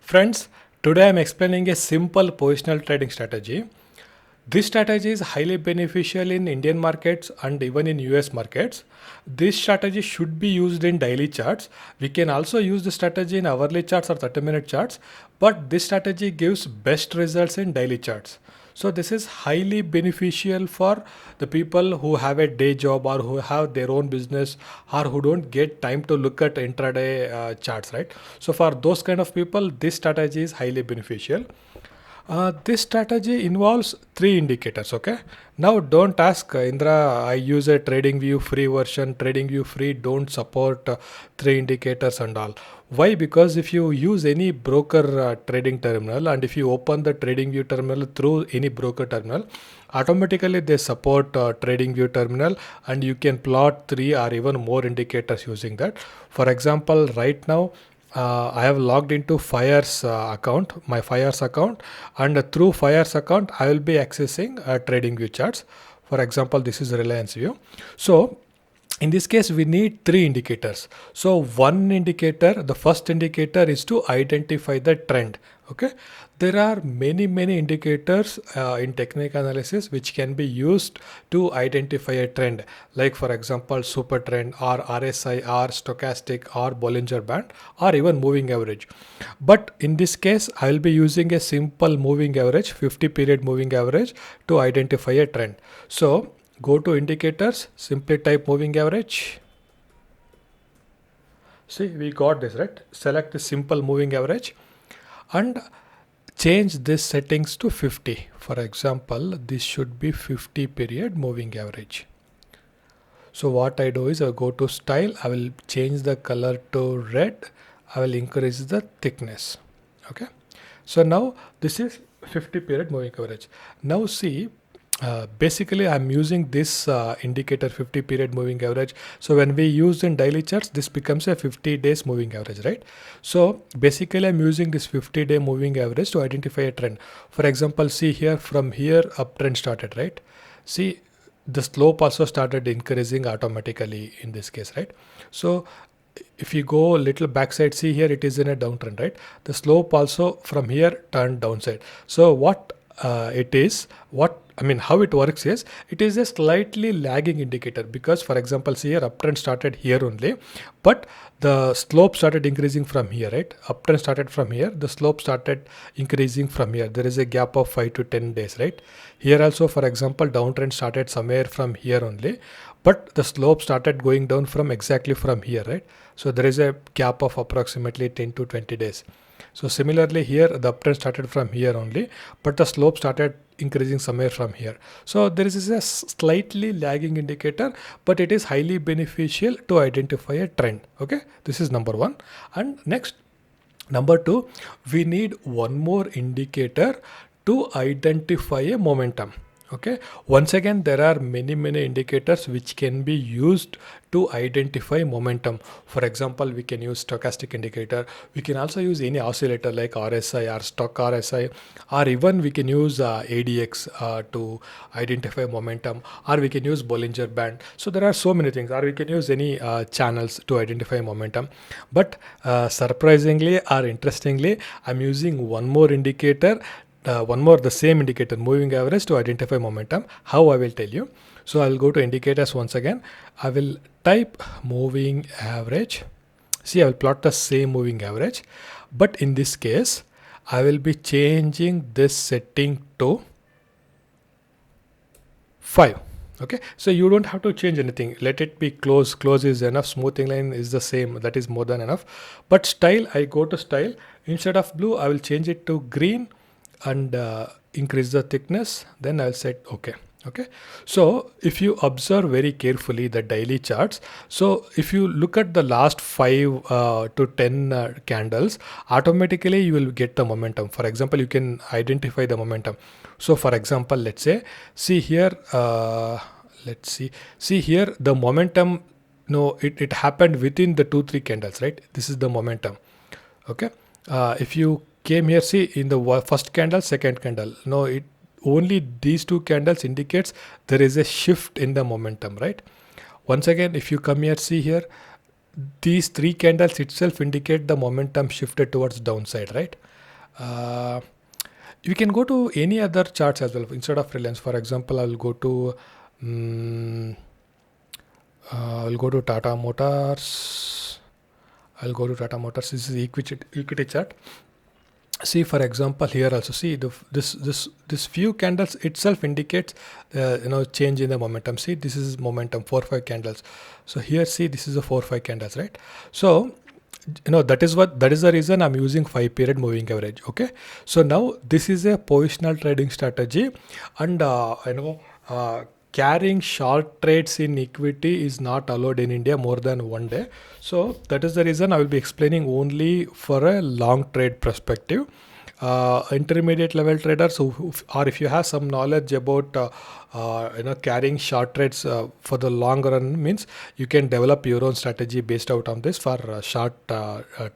Friends, today I'm explaining a simple positional trading strategy. This strategy is highly beneficial in Indian markets and even in US markets. This strategy should be used in daily charts. We can also use the strategy in hourly charts or 30-minute charts, but this strategy gives best results in daily charts. So this is highly beneficial for the people who have a day job or who have their own business or who don't get time to look at intraday charts, right? So for those kind of people, this strategy is highly beneficial. This strategy involves three indicators. Okay. Now don't ask Indra. I use a TradingView free version. TradingView free don't support three indicators and all. Why? Because if you use any broker trading terminal and if you open the TradingView terminal through any broker terminal, automatically they support TradingView terminal and you can plot three or even more indicators using that. For example, right now I have logged into Fire's account, my Fire's account, and through Fire's account, I will be accessing TradingView charts. For example, this is Reliance View. So in this case, we need three indicators. So one indicator, the first indicator is to identify the trend. Okay, there are many indicators in technical analysis which can be used to identify a trend, like for example super trend or RSI or stochastic or Bollinger Band or even moving average. But in this case, I will be using a simple moving average, 50 period moving average, to identify a trend. So go to indicators, simply type moving average. See, we got this, right? Select the simple moving average and change this settings to 50. For example, this should be 50 period moving average. So what I do is I go to style, I will change the color to red, I will increase the thickness. Okay. So now this is 50 period moving average. Now see, basically I'm using this indicator 50 period moving average. So when we use in daily charts, this becomes a 50 days moving average, right? So basically I'm using this 50-day moving average to identify a trend. For example, see here, from here uptrend started, right? See, the slope also started increasing automatically in this case, right? So if you go a little backside, see here it is in a downtrend, right? The slope also from here turned downside. So what how it works is, it is a slightly lagging indicator, because for example, see here uptrend started here only, but the slope started increasing from here, right? Uptrend started from here, the slope started increasing from here. There is a gap of 5 to 10 days, right? Here also, for example, downtrend started somewhere from here only, but the slope started going down from exactly from here, right? So there is a gap of approximately 10 to 20 days. So similarly here, the uptrend started from here only, but the slope started increasing somewhere from here. So there is a slightly lagging indicator, but it is highly beneficial to identify a trend. Okay, this is number one. And next, number two, we need one more indicator to identify a momentum. Okay, once again, there are many indicators which can be used to identify momentum. For example, we can use stochastic indicator. We can also use any oscillator like RSI or stock RSI, or even we can use ADX to identify momentum, or we can use Bollinger Band. So there are so many things, or we can use any channels to identify momentum. But surprisingly or interestingly, I'm using one more indicator, the same indicator, moving average, to identify momentum. How, I will tell you. So I'll go to indicators once again. I will type moving average. See, I will plot the same moving average, but in this case, I will be changing this setting to 5. Okay, so you don't have to change anything. Let it be close. Close is enough. Smoothing line is the same. That is more than enough. But style, I go to style. Instead of blue, I will change it to green and increase the thickness. Then I'll set OK. Okay, so if you observe very carefully the daily charts, so if you look at the last 5 to 10 candles, automatically you will get the momentum. For example, you can identify the momentum. So for example, let's say, see here, see here, the momentum, no, it happened within the 2-3 candles, right? This is the momentum. Okay, if you came here, see, in the first candle, second candle, no, it only these 2 candles indicates there is a shift in the momentum, right? Once again, if you come here, see here, these three candles itself indicate the momentum shifted towards downside, right? Uh, you can go to any other charts as well instead of Reliance. For example, mm, I'll go to Tata Motors. I'll go to Tata Motors. This is equity chart. See, for example, here also see this few candles itself indicates change in the momentum. See, this is momentum 4-5 candles. So here, see, this is a 4-5 candles, right? So that is the reason I'm using 5-period moving average. Okay, so now this is a positional trading strategy, and carrying short trades in equity is not allowed in India more than one day. So that is the reason I will be explaining only for a long trade perspective. Intermediate level traders or if you have some knowledge about carrying short trades for the long run, means you can develop your own strategy based out on this for short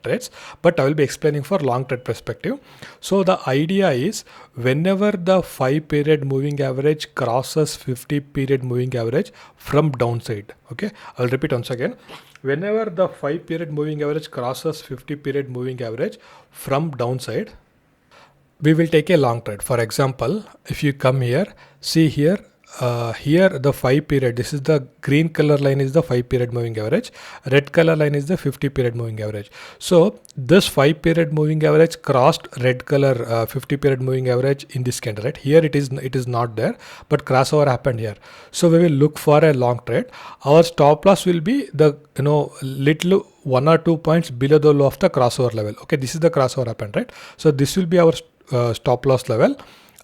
trades, but I will be explaining for long trade perspective. So the idea is, whenever the 5-period moving average crosses 50-period moving average from downside, okay, I'll repeat once again. Whenever the 5-period moving average crosses 50-period moving average from downside, we will take a long trade. For example, if you come here, see here, here the 5-period, this is the green color line is the 5-period moving average, red color line is the 50-period moving average. So this 5-period moving average crossed red color 50-period moving average in this candle, right? Here it is not there, but crossover happened here. So we will look for a long trade. Our stop loss will be the little 1 or 2 points below the low of the crossover level. Okay, this is the crossover happened, right? So this will be our stop loss level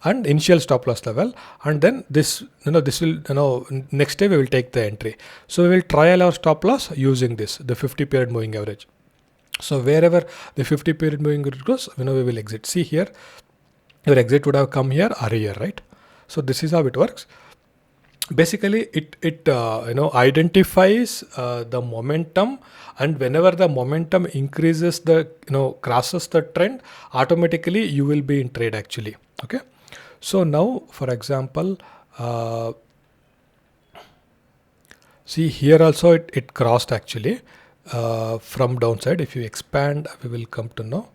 and initial stop loss level, and then this will next day we will take the entry. So we will trial our stop loss using this, the 50-period moving average. So wherever the 50-period moving average goes, we will exit. See here, your exit would have come here or here, right? So this is how it works. Basically it identifies the momentum, and whenever the momentum increases, the crosses the trend, automatically you will be in trade actually. Okay, so now for example, see here also it crossed actually from downside. If you expand, we will come to know.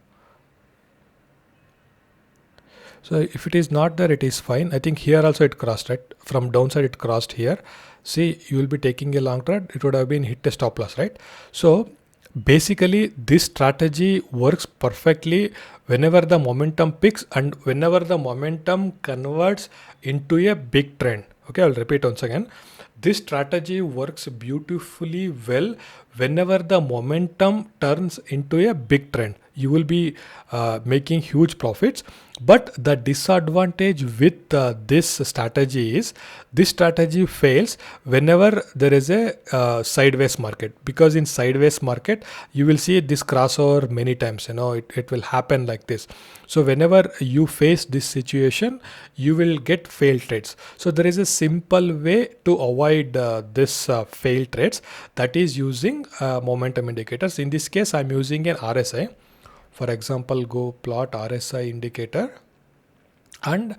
So if it is not there, it is fine. I think here also it crossed, right? From downside it crossed here. See, you will be taking a long trade. It would have been hit a stop loss, right? So basically this strategy works perfectly whenever the momentum picks and whenever the momentum converts into a big trend. Okay, I'll repeat once again. This strategy works beautifully well whenever the momentum turns into a big trend. You will be making huge profits. But the disadvantage with this strategy is, this strategy fails whenever there is a sideways market, because in sideways market you will see this crossover many times. It will happen like this. So whenever you face this situation, you will get failed trades. So there is a simple way to avoid this failed trades, that is using momentum indicators. In this case, I'm using an RSI. For example, go plot RSI indicator, and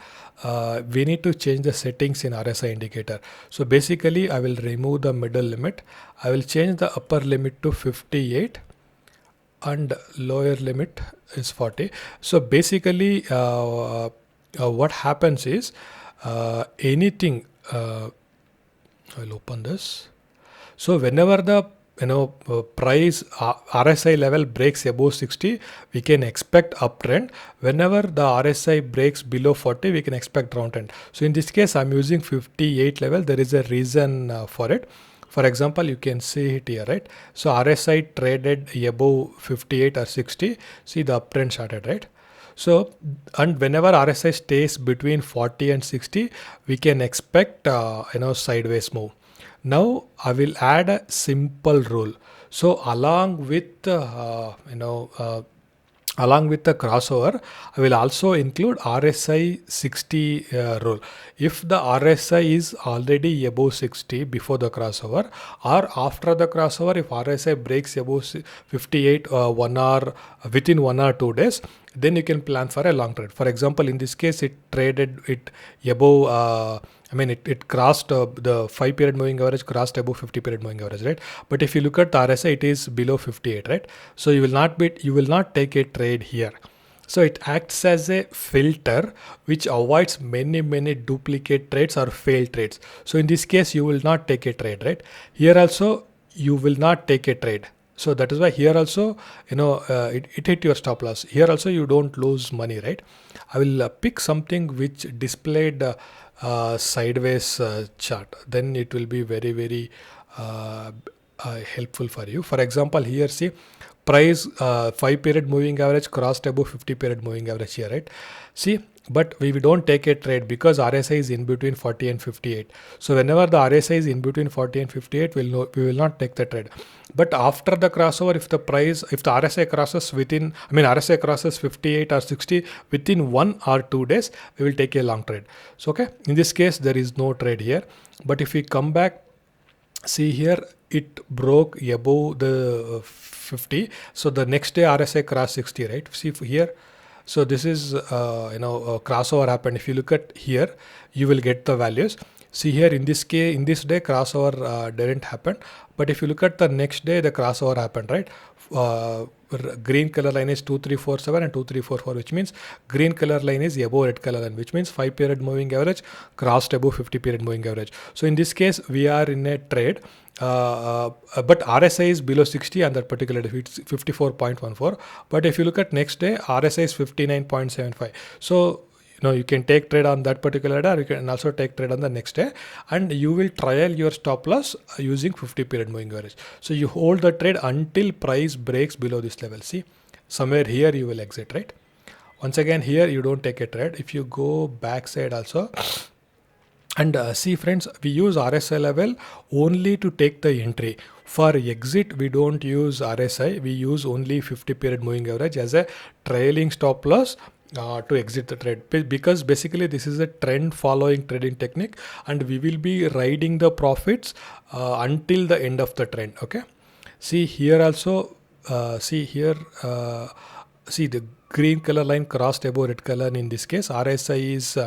we need to change the settings in RSI indicator. So basically I will remove the middle limit. I will change the upper limit to 58 and lower limit is 40. So basically what happens is anything, I'll open this. So whenever the price RSI level breaks above 60, we can expect uptrend. Whenever the RSI breaks below 40, we can expect downtrend. So in this case, I'm using 58 level. There is a reason for it. For example, you can see it here, right? So RSI traded above 58 or 60. See, the uptrend started, right? So, and whenever RSI stays between 40 and 60, we can expect sideways move. Now I will add a simple rule. So along with along with the crossover, I will also include RSI 60 rule. If the RSI is already above 60 before the crossover, or after the crossover, if RSI breaks above 58 1 hour within 1 or 2 days, then you can plan for a long trade. For example, in this case, it traded it above. It crossed the 5 period moving average, crossed above 50 period moving average, right? But if you look at the RSI, it is below 58, right? So you will not take a trade here. So it acts as a filter which avoids many duplicate trades or failed trades. So in this case, you will not take a trade, right? Here also, you will not take a trade. So that is why here also, it hit your stop loss. Here also, you don't lose money, right? I will pick something which displayed sideways chart. Then it will be very helpful for you. For example, here see price 5 period moving average crossed above 50 period moving average here, right? See, but we don't take a trade because RSI is in between 40 and 58. So whenever the RSI is in between 40 and 58, we will not take the trade. But after the crossover, if the RSI crosses RSI crosses 58 or 60 within 1 or 2 days, we will take a long trade. So okay, in this case there is no trade here. But if we come back, see here, it broke above the 50. So the next day RSI crossed 60, right? See here. So this is crossover happened. If you look at here, you will get the values. See here, in this case, in this day crossover didn't happen. But if you look at the next day, the crossover happened, right? Green color line is 2347 and 2344, which means green color line is above red color line, which means 5 period moving average crossed above 50 period moving average. So in this case, we are in a trade, but RSI is below 60 on that particular day, it's 54.14. But if you look at next day, RSI is 59.75. So you can take trade on that particular day, or you can also take trade on the next day, and you will trial your stop loss using 50 period moving average. So you hold the trade until price breaks below this level. See, somewhere here you will exit, right? Once again, here you don't take a trade. If you go backside also, and see friends, we use RSI level only to take the entry. For exit, we don't use RSI. We use only 50 period moving average as a trailing stop loss to exit the trade, because basically this is a trend following trading technique, and we will be riding the profits until the end of the trend. Okay, see here also, see here, see the green color line crossed above red color. In this case, RSI is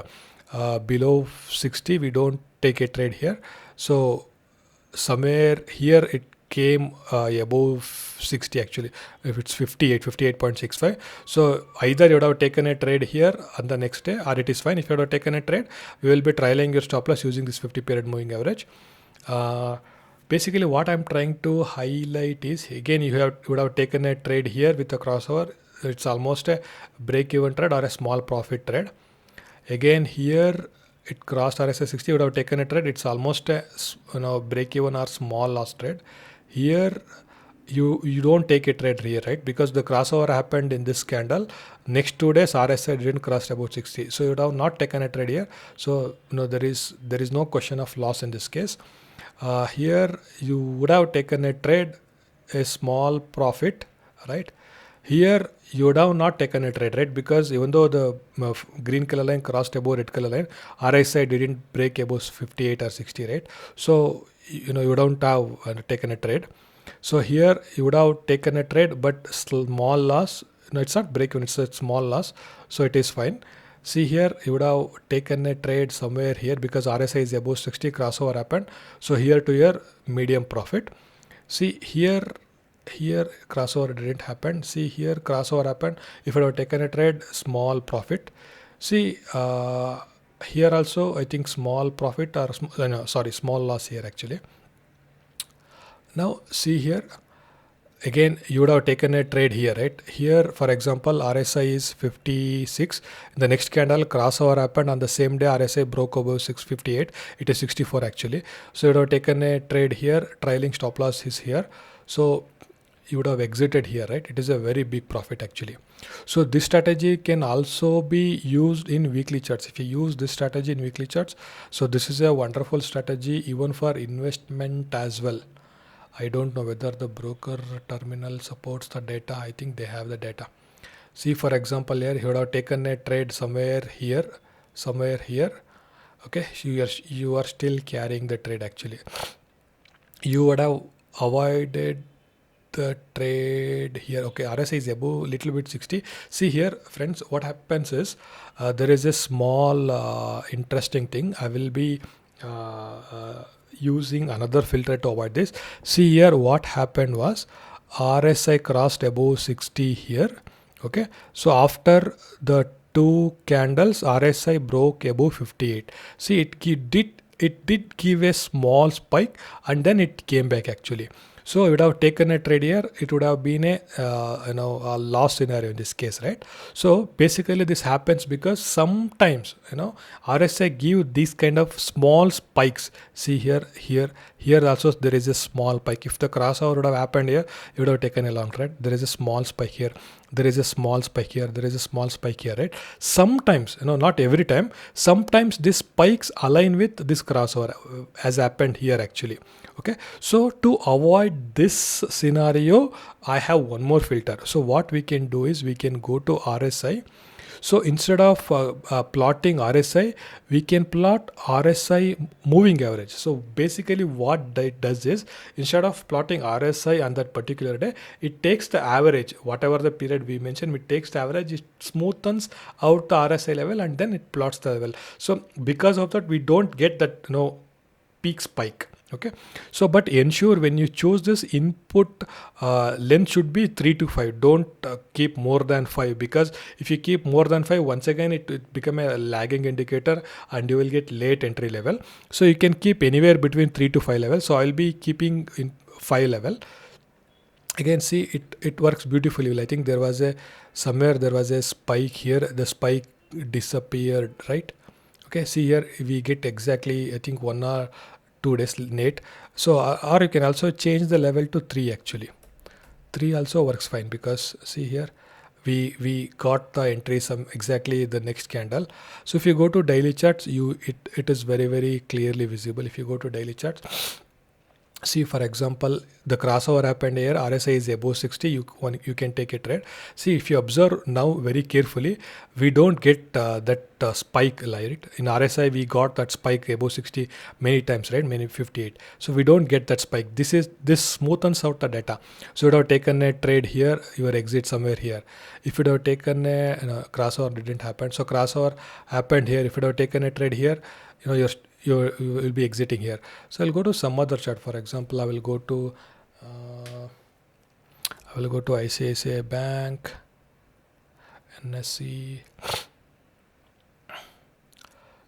below 60. We don't take a trade here. So somewhere here it came above 60 actually. If it's 58.65, so either you would have taken a trade here on the next day, or it is fine. If you would have taken a trade, you will be trialing your stop loss using this 50 period moving average. Basically what I'm trying to highlight is, again, you would have taken a trade here with a crossover. It's almost a break even trade or a small profit trade. Again here it crossed RSI 60, would have taken a trade. It's almost a break even or small loss trade. Here you don't take a trade here, right? Because the crossover happened in this candle. Next 2 days RSI didn't cross about 60, so you would have not taken a trade here. So there is no question of loss in this case. Here you would have taken a trade, a small profit, right? Here you would have not taken a trade, right? Because even though the green color line crossed above red color line, RSI didn't break above 58 or 60, right? So you don't have taken a trade. So here you would have taken a trade, but small loss. No, it's not break even, it's a small loss, so it is fine. See here, you would have taken a trade somewhere here because RSI is above 60, crossover happened. So here to here, medium profit. See here crossover didn't happen. See here crossover happened. If you have taken a trade, small profit. See here also, I think small profit or small loss here actually. Now see here, again you would have taken a trade here, right? Here for example, RSI is 56. The next candle crossover happened on the same day. RSI broke above 658. It is 64 actually. So you would have taken a trade here. Trailing stop loss is here. So you would have exited here, right? It is a very big profit actually. So this strategy can also be used in weekly charts. If you use this strategy in weekly charts, so this is a wonderful strategy even for investment as well. I don't know whether the broker terminal supports the data. I think they have the data. See, for example, here you would have taken a trade somewhere here. Okay, you are still carrying the trade actually. You would have avoided the trade here. Okay, RSI is above little bit 60. See here, friends, what happens is there is a small interesting thing. I will be using another filter to avoid this. See here, what happened was RSI crossed above 60 here. Okay, so after the two candles, RSI broke above 58. See, it did give a small spike and then it came back actually. So I would have taken a trade here. It would have been a loss scenario in this case, right? So basically this happens because sometimes RSI give these kind of small spikes. See here also there is a small spike. If the crossover would have happened here, you would have taken a long trade. There is a small spike here. There is a small spike here. There is a small spike here, right? Sometimes, not every time. Sometimes these spikes align with this crossover, as happened here actually. Okay, so to avoid this scenario, I have one more filter. So what we can do is we can go to RSI. So instead of plotting RSI, we can plot RSI moving average. So basically what that does is, instead of plotting RSI on that particular day, it takes the average, whatever the period we mentioned, it takes the average, it smoothens out the RSI level and then it plots the level. So because of that, we don't get that peak spike. Okay, so but ensure when you choose this input length should be 3 to 5. Don't keep more than 5, because if you keep more than 5, once again it become a lagging indicator and you will get late entry level. So you can keep anywhere between 3 to 5 levels. So I'll be keeping in 5 level. Again, see, it works beautifully. I think there was a spike here. The spike disappeared, right? Okay, see here we get exactly, I think, 1 or 2 days late. So or you can also change the level to 3 actually. 3 also works fine, because see here we got the entry some exactly the next candle. So if you go to daily charts, it is very clearly visible. If you go to daily charts, see, for example, the crossover happened here. RSI is above 60. You can take a trade. See, if you observe now very carefully, we don't get that spike, right? In RSI, we got that spike above 60 many times, right? Many 58. So we don't get that spike. This smoothens out the data. So you would have taken a trade here, your exit somewhere here. If you would have taken a crossover, didn't happen. So crossover happened here. If you would have taken a trade here, you will be exiting here. So I'll go to some other chart. For example, I will go to ICICI Bank, NSE.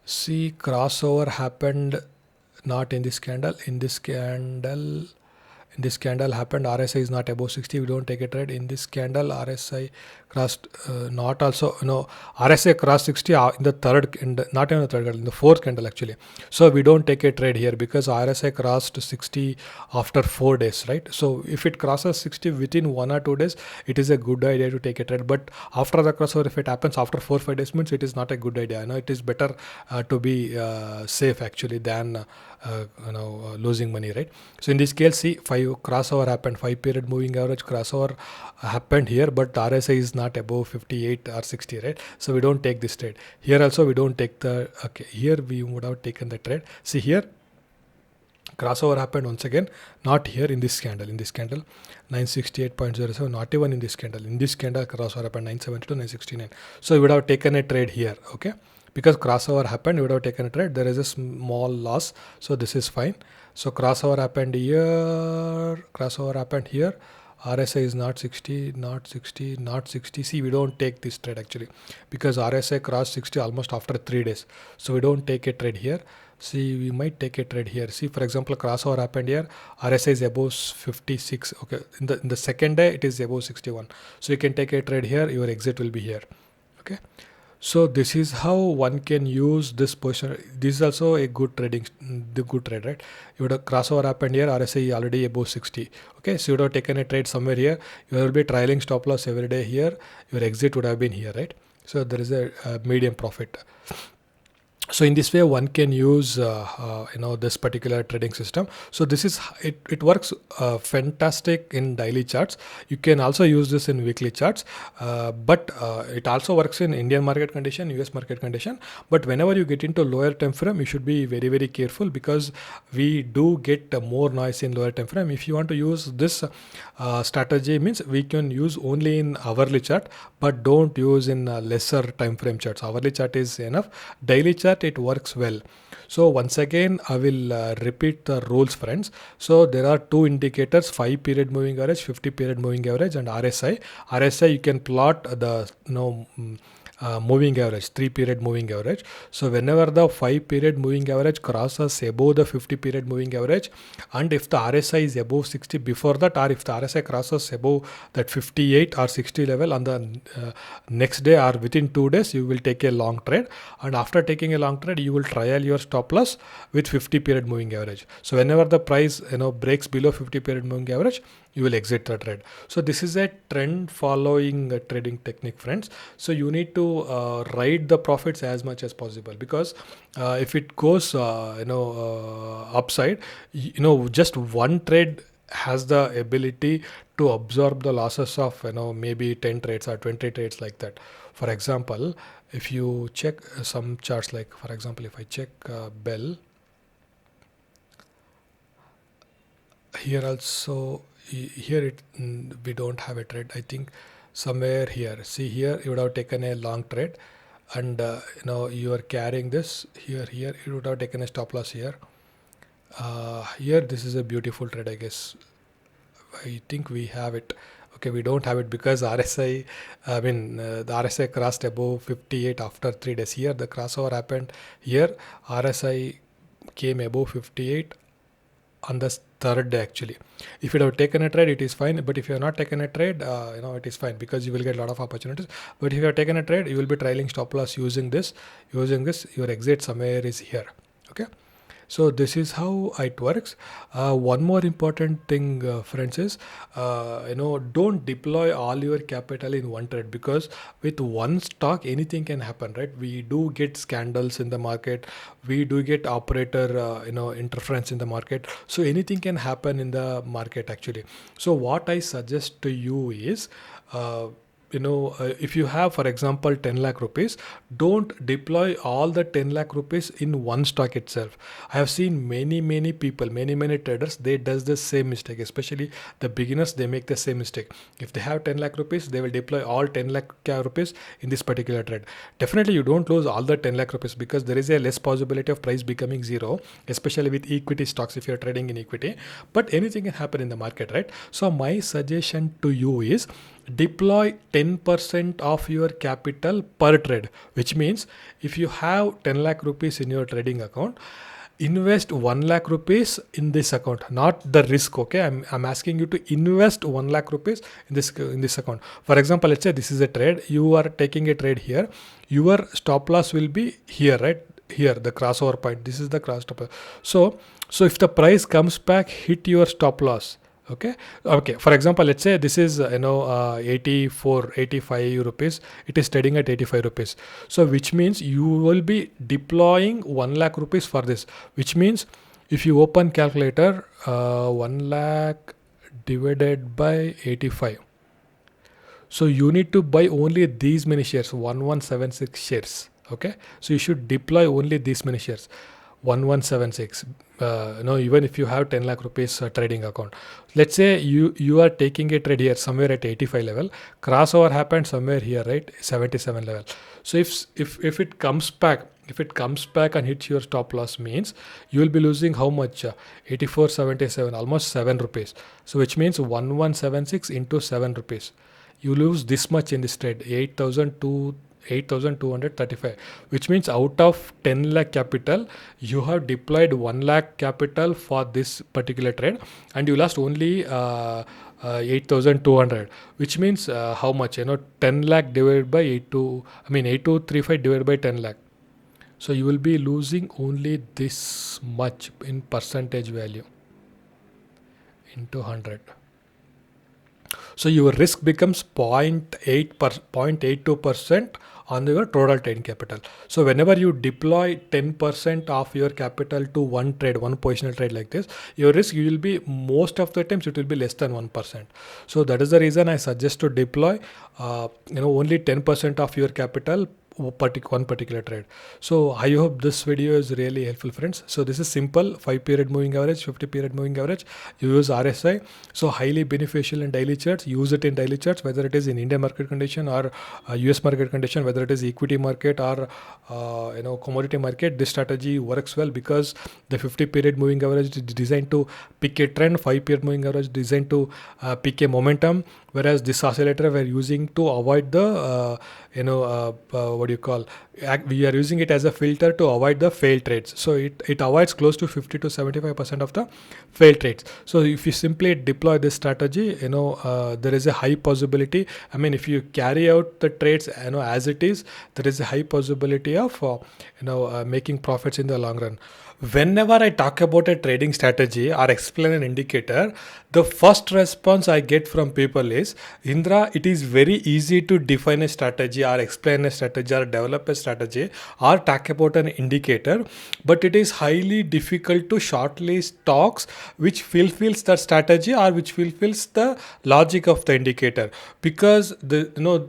See, crossover happened not in this candle. In this candle happened. RSI is not above 60. We don't take a trade. In this candle, RSI crossed not also, RSI crossed 60 in the third, not in the third candle, in the fourth candle actually. So we don't take a trade here, because RSI crossed 60 after 4 days, right? So if it crosses 60 within 1 or 2 days, it is a good idea to take a trade. But after the crossover, if it happens after 4 or 5 days, means it is not a good idea. It is better to be safe actually than losing money, right? So in this case, see, 5 crossover happened, 5 period moving average crossover happened here, but RSI is not above 58 or 60, right? So we don't take this trade. Here also we don't take the, okay, here we would have taken the trade. See here, crossover happened once again, not here in this candle. 968.07, not even in this candle. In this candle, crossover happened 972, 969. So we would have taken a trade here, okay? Because crossover happened, you would have taken a trade. There is a small loss, so this is fine. So crossover happened here, RSI is not 60, not 60, not 60. See, we don't take this trade actually, because RSI crossed 60 almost after 3 days. So we don't take a trade here. See, we might take a trade here. See, for example, crossover happened here. RSI is above 56. Okay, in the second day, it is above 61. So you can take a trade here. Your exit will be here. Okay. So this is how one can use this position. This is also a good trade, right? You would have crossover happened here, RSI already above 60. Okay, so you would have taken a trade somewhere here. You will be trailing stop loss every day here. Your exit would have been here, right? So there is a medium profit. So in this way one can use this particular trading system. So this is it works fantastic in daily charts. You can also use this in weekly charts, but it also works in Indian market condition, US market condition. But whenever you get into lower time frame, you should be very very careful, because we do get more noise in lower time frame. If you want to use this strategy, means we can use only in hourly chart, but don't use in lesser time frame charts. Hourly chart is enough. Daily chart, it works well. So once again I will repeat the rules, friends. So there are two indicators: 5 period moving average, 50 period moving average, and RSI. You can plot the moving average, 3 period moving average. So whenever the 5 period moving average crosses above the 50 period moving average, and if the RSI is above 60 before that, or if the RSI crosses above that 58 or 60 level on the next day or within 2 days, you will take a long trade. And after taking a long trade, you will trial your stop loss with 50 period moving average. So whenever the price breaks below 50 period moving average, you will exit the trade. So this is a trend following trading technique, friends. So you need to ride the profits as much as possible, because if it goes upside, just one trade has the ability to absorb the losses of maybe 10 trades or 20 trades, like that. For example, if you check some charts, like for example if I check Bell here also, here we don't have a trade. I think somewhere here, see here, you would have taken a long trade, and you are carrying this here. You would have taken a stop loss here. Here this is a beautiful trade, I guess. I think we have it. Okay, we don't have it because RSI, the RSI crossed above 58 after 3 days. Here the crossover happened. Here RSI came above 58 on the third day actually. If you have taken a trade, it is fine. But if you have not taken a trade, it is fine, because you will get a lot of opportunities. But if you have taken a trade, you will be trailing stop loss using this. Your exit somewhere is here. Okay. So this is how it works. One more important thing, friends, is don't deploy all your capital in one trade, because with one stock anything can happen, right? We do get scandals in the market. We do get operator interference in the market. So anything can happen in the market actually. So what I suggest to you is. If you have, for example, 10 lakh rupees, don't deploy all the 10 lakh rupees in one stock itself. I have seen many people, many traders, they does the same mistake, especially the beginners, they make the same mistake. If they have 10 lakh rupees, they will deploy all 10 lakh rupees in this particular trade. Definitely you don't lose all the 10 lakh rupees, because there is a less possibility of price becoming zero, especially with equity stocks if you're trading in equity. But anything can happen in the market, right? So my suggestion to you is deploy 10% of your capital per trade, which means if you have 10 lakh rupees in your trading account, invest 1 lakh rupees in this account, not the risk. Okay, I'm asking you to invest 1 lakh rupees in this account. For example, let's say this is a trade, you are taking a trade here, your stop loss will be here, right? Here the crossover point, this is the cross stop loss. So if the price comes back, hit your stop loss. Okay, for example, let's say this is 85 rupees, it is trading at 85 rupees. So which means you will be deploying 1 lakh rupees for this, which means if you open calculator, 1 lakh divided by 85, so you need to buy only these many shares, 1176 shares. Okay, so you should deploy only these many shares, 1176. Even if you have 10 lakh rupees trading account, let's say you are taking a trade here somewhere at 85 level, crossover happened somewhere here, right, 77 level. So if it comes back, and hits your stop loss, means you will be losing how much? 84.77, almost 7 rupees. So which means 1176 into 7 rupees, you lose this much in this trade, 8,235, which means out of 10 lakh capital, you have deployed 1 lakh capital for this particular trade, and you lost only 8,200, which means how much? 10 lakh divided by 8235 divided by 10 lakh. So you will be losing only this much in percentage value into 100. So your risk becomes 0.82% on your total trading capital. So whenever you deploy 10% of your capital to one trade, one positional trade like this, your risk will be, most of the times it will be less than 1%. So that is the reason I suggest to deploy only 10% of your capital one particular trade. So I hope this video is really helpful, friends. So this is simple 5 period moving average, 50 period moving average. You use RSI, so highly beneficial in daily charts. Use it in daily charts, whether it is in Indian market condition or US market condition, whether it is equity market or commodity market. This strategy works well because the 50 period moving average is designed to pick a trend, 5 period moving average designed to pick a momentum, whereas this oscillator we're using to avoid the we are using it as a filter to avoid the failed trades. So it avoids close to 50 to 75% of the failed trades. So if you simply deploy this strategy, there is a high possibility. I mean, if you carry out the trades as it is, there is a high possibility of making profits in the long run. Whenever I talk about a trading strategy or explain an indicator, the first response I get from people is, Indra, it is very easy to define a strategy or explain a strategy or develop a strategy or talk about an indicator, but it is highly difficult to shortlist stocks which fulfills the strategy or which fulfills the logic of the indicator. Because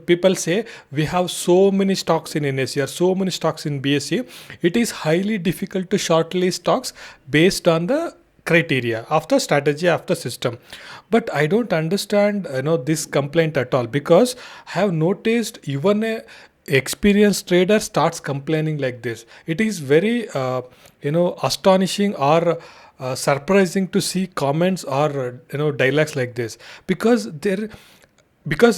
people say we have so many stocks in NSE or so many stocks in BSE, it is highly difficult to shortlist stocks based on the criteria of the strategy of the system. But I don't understand this complaint at all, because I have noticed even a experienced trader starts complaining like this. It is very astonishing or surprising to see comments or dialogues like this, because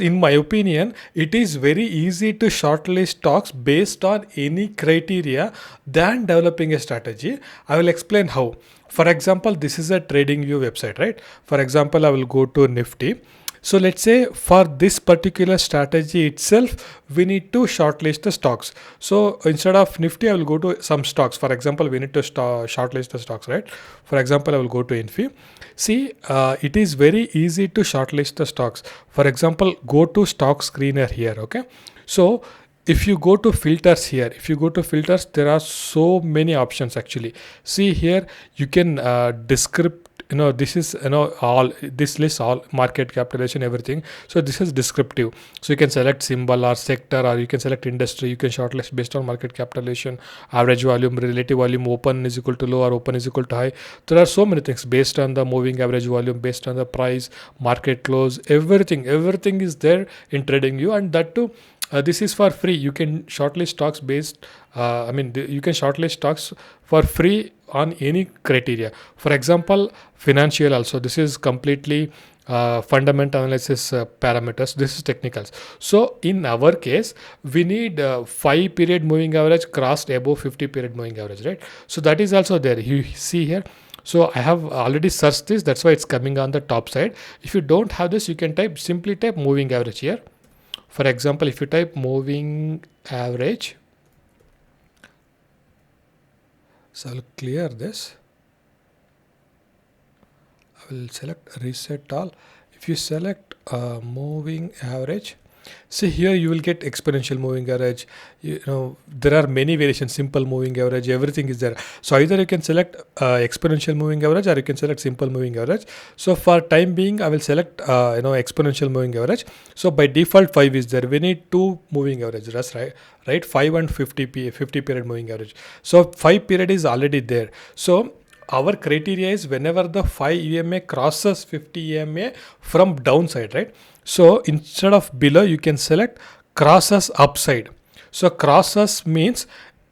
in my opinion, it is very easy to shortlist stocks based on any criteria than developing a strategy. I will explain how. For example, this is a TradingView website, right? For example, I will go to Nifty. So let's say for this particular strategy itself, we need to shortlist the stocks. So instead of Nifty, I will go to some stocks. For example, we need to shortlist the stocks, right? For example, I will go to Infi. See, it is very easy to shortlist the stocks. For example, go to stock screener here, okay? So if you go to filters here, there are so many options actually. See here, you can descript, this is, all, this lists all market capitalization, everything. So this is descriptive. So you can select symbol or sector, or you can select industry. You can shortlist based on market capitalization, average volume, relative volume, open is equal to low or open is equal to high. There are so many things based on the moving average volume, based on the price, market close, everything is there in TradingView, and that too. This is for free. You can shortlist stocks based. You can shortlist stocks for free on any criteria. For example, financial also. This is completely fundamental analysis parameters. This is technicals. So in our case, we need 5 period moving average crossed above 50 period moving average, right? So that is also there. You see here. So I have already searched this. That's why it's coming on the top side. If you don't have this, you can simply type moving average here. For example, if you type moving average, so I'll clear this. I will select reset all. If you select moving average, see here you will get exponential moving average. There are many variations, simple moving average, everything is there. So either you can select exponential moving average, or you can select simple moving average. So for time being, I will select exponential moving average. So by default 5 is there. We need 2 moving averages, that's right? 5 and 50 period moving average. So 5 period is already there. So our criteria is whenever the 5 EMA crosses 50 EMA from downside, right? So instead of below, you can select crosses upside. So crosses means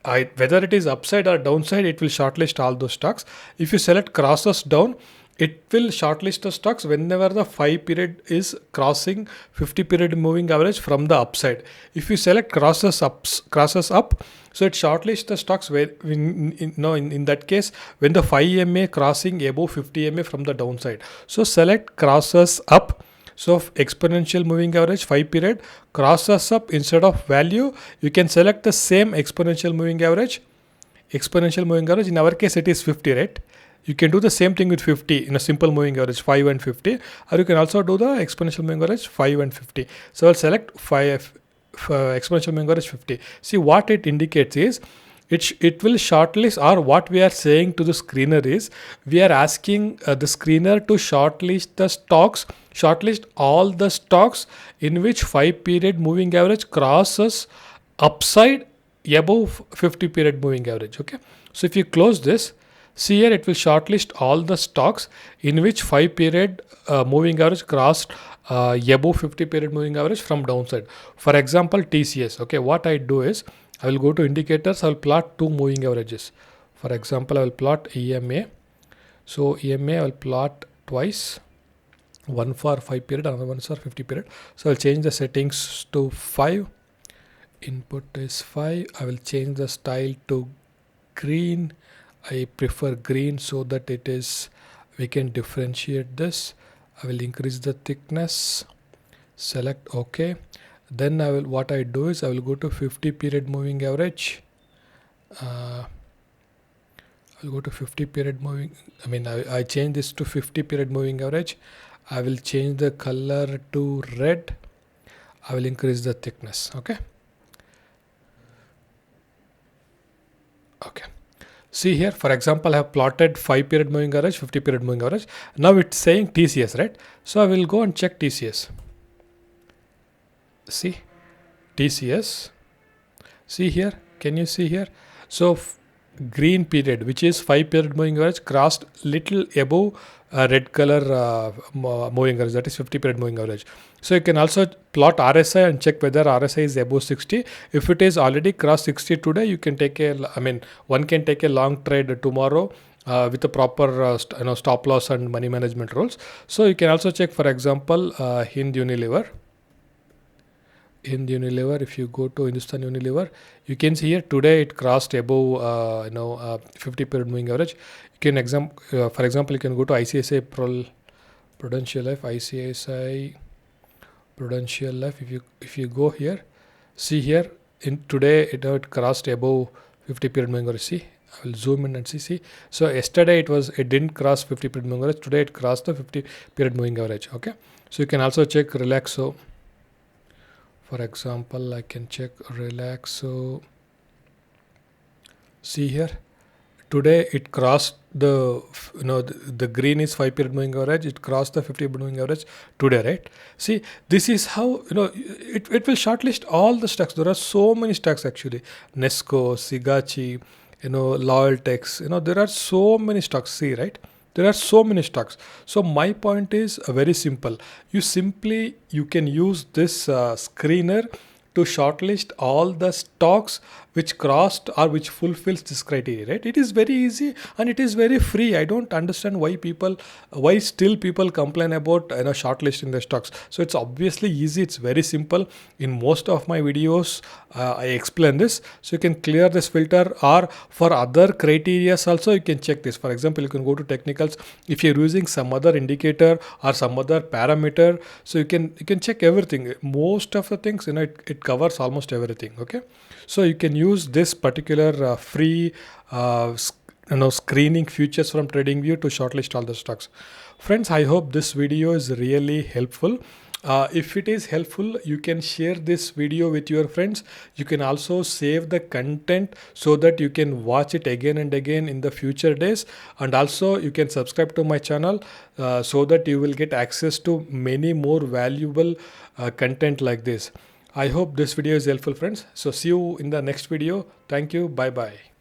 whether it is upside or downside, it will shortlist all those stocks. If you select crosses down, it will shortlist the stocks whenever the 5 period is crossing 50 period moving average from the upside. If you select crosses up, so it shortlists the stocks where in that case when the 5 EMA crossing above 50 EMA from the downside. So select crosses up. So exponential moving average 5 period crosses up, instead of value you can select the same exponential moving average. In our case it is 50, right? You can do the same thing with 50 in a simple moving average 5 and 50, or you can also do the exponential moving average 5 and 50. So I'll select exponential moving average 50. See what it indicates is it will shortlist, or what we are saying to the screener is we are asking the screener to shortlist all the stocks in which 5 period moving average crosses upside above 50 period moving average. Okay, so if you close this, see here it will shortlist all the stocks in which 5 period moving average crossed above 50 period moving average from downside. For example, TCS. Okay, what I do is I will go to indicators. I will plot two moving averages. For example, I will plot EMA. So EMA I will plot twice, one for 5 period, another one for 50 period. So I'll change the settings to 5. Input is 5. I will change the style to green. I prefer green so that it is, we can differentiate this. I will increase the thickness, select OK. Then I will, what I do is I will go to 50 period moving average. I'll go to 50 period moving, I change this to 50 period moving average. I will change the color to red. I will increase the thickness. Okay. See here, for example, I have plotted 5 period moving average, 50 period moving average. Now it's saying TCS, right? So I will go and check TCS. See TCS. See here, can you see here? So green period, which is 5 period moving average, crossed little above red color moving average, that is 50 period moving average. So you can also plot RSI and check whether RSI is above 60. If it is already crossed 60 today, you can take one can take a long trade tomorrow with a proper stop loss and money management rules. So you can also check, for example, Hind Unilever. If you go to Hindustan Unilever, you can see here today it crossed above 50 period moving average. You can for example, you can go to ICICI Prudential Life, ICICI Prudential Life. If you go here, see here in today it crossed above 50 period moving average. See, I will zoom in and see. So yesterday it didn't cross 50 period moving average. Today it crossed the 50 period moving average. Okay, so you can also check Relaxo. For example, I can check Relaxo. See here, today it crossed the green is 5 period moving average. It crossed the 50 period moving average today, right? See, this is how it will shortlist all the stocks. There are so many stocks actually. Nesco, Sigachi, Loyaltex. There are so many stocks. See, right? There are so many stocks. So my point is very simple. You can use this screener to shortlist all the stocks which crossed or which fulfills this criteria, right? It is very easy and it is very free. I don't understand why still people complain about shortlisting the stocks. So it's obviously easy. It's very simple. In most of my videos, I explain this. So you can clear this filter, or for other criteria also you can check this. For example, you can go to technicals. If you're using some other indicator or some other parameter, so you can check everything. Most of the things, it covers almost everything. Okay, so you can use this particular free screening features from TradingView to shortlist all the stocks. Friends, I hope this video is really helpful. If it is helpful, you can share this video with your friends. You can also save the content so that you can watch it again and again in the future days. And also you can subscribe to my channel so that you will get access to many more valuable content like this. I hope this video is helpful, friends. So see you in the next video. Thank you. Bye bye.